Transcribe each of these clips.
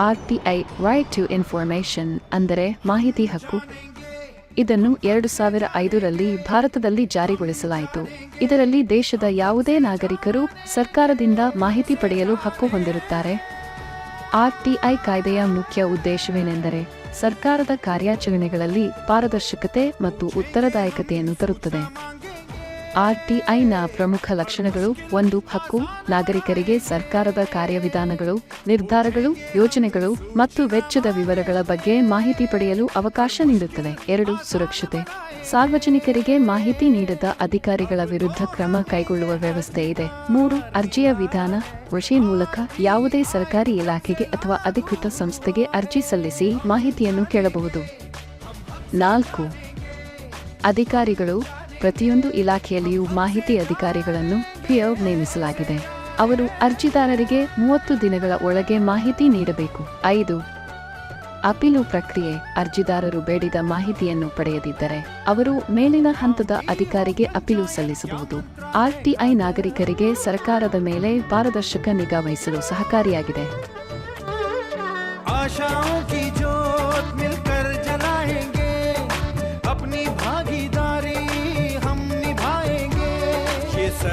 RTI right to information ಅಂದರೆ ಮಾಹಿತಿ ಹಕ್ಕು. ಇದನ್ನು 2005ರಲ್ಲಿ ಭಾರತದಲ್ಲಿ ಜಾರಿಗೊಳಿಸಲಾಯಿತು. ಇದರಲ್ಲಿ ದೇಶದ ಯಾವುದೇ ನಾಗರಿಕರು ಸರ್ಕಾರದಿಂದ ಮಾಹಿತಿ ಪಡೆಯಲು ಹಕ್ಕು ಹೊಂದಿರುತ್ತಾರೆ. RTI ಕಾಯ್ದೆಯ ಮುಖ್ಯ ಉದ್ದೇಶವೇನೆಂದರೆ ಸರ್ಕಾರದ ಕಾರ್ಯಾಚರಣೆಗಳಲ್ಲಿ ಪಾರದರ್ಶಕತೆ ಮತ್ತು ಉತ್ತರದಾಯಕತೆಯನ್ನು ತರುತ್ತದೆ. RTIನ ಪ್ರಮುಖ ಲಕ್ಷಣಗಳು: 1. ಹಕ್ಕು: ನಾಗರಿಕರಿಗೆ ಸರ್ಕಾರದ ಕಾರ್ಯವಿಧಾನಗಳು, ನಿರ್ಧಾರಗಳು, ಯೋಜನೆಗಳು ಮತ್ತು ವೆಚ್ಚದ ವಿವರಗಳ ಬಗ್ಗೆ ಮಾಹಿತಿ ಪಡೆಯಲು ಅವಕಾಶ ನೀಡುತ್ತದೆ. 2. ಸುರಕ್ಷತೆ: ಸಾರ್ವಜನಿಕರಿಗೆ ಮಾಹಿತಿ ನೀಡದ ಅಧಿಕಾರಿಗಳ ವಿರುದ್ಧ ಕ್ರಮ ಕೈಗೊಳ್ಳುವ ವ್ಯವಸ್ಥೆ ಇದೆ. 3. ಅರ್ಜಿಯ ವಿಧಾನ: ಅರ್ಜಿ ಮೂಲಕ ಯಾವುದೇ ಸರ್ಕಾರಿ ಇಲಾಖೆಗೆ ಅಥವಾ ಅಧಿಕೃತ ಸಂಸ್ಥೆಗೆ ಅರ್ಜಿ ಸಲ್ಲಿಸಿ ಮಾಹಿತಿಯನ್ನು ಕೇಳಬಹುದು. 4. ಅಧಿಕಾರಿಗಳು: ಪ್ರತಿಯೊಂದು ಇಲಾಖೆಯಲ್ಲಿಯೂ ಮಾಹಿತಿ ಅಧಿಕಾರಿಗಳನ್ನು ನೇಮಿಸಲಾಗಿದೆ. ಅವರು ಅರ್ಜಿದಾರರಿಗೆ 30 ದಿನಗಳ ಒಳಗೆ ಮಾಹಿತಿ ನೀಡಬೇಕು. 5. ಅಪೀಲು ಪ್ರಕ್ರಿಯೆ: ಅರ್ಜಿದಾರರು ಬೇಡಿದ ಮಾಹಿತಿಯನ್ನು ಪಡೆಯದಿದ್ದರೆ ಅವರು ಮೇಲಿನ ಹಂತದ ಅಧಿಕಾರಿಗೆ ಅಪೀಲು ಸಲ್ಲಿಸಬಹುದು. RTI ನಾಗರಿಕರಿಗೆ ಸರ್ಕಾರದ ಮೇಲೆ ಪಾರದರ್ಶಕ ನಿಗಾ ವಹಿಸಲು ಸಹಕಾರಿಯಾಗಿದೆ.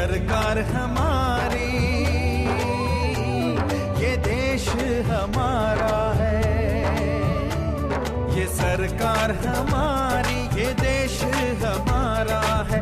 सरकार हमारी, ये देश हमारा है. ये सरकार हमारी, ये देश हमारा है.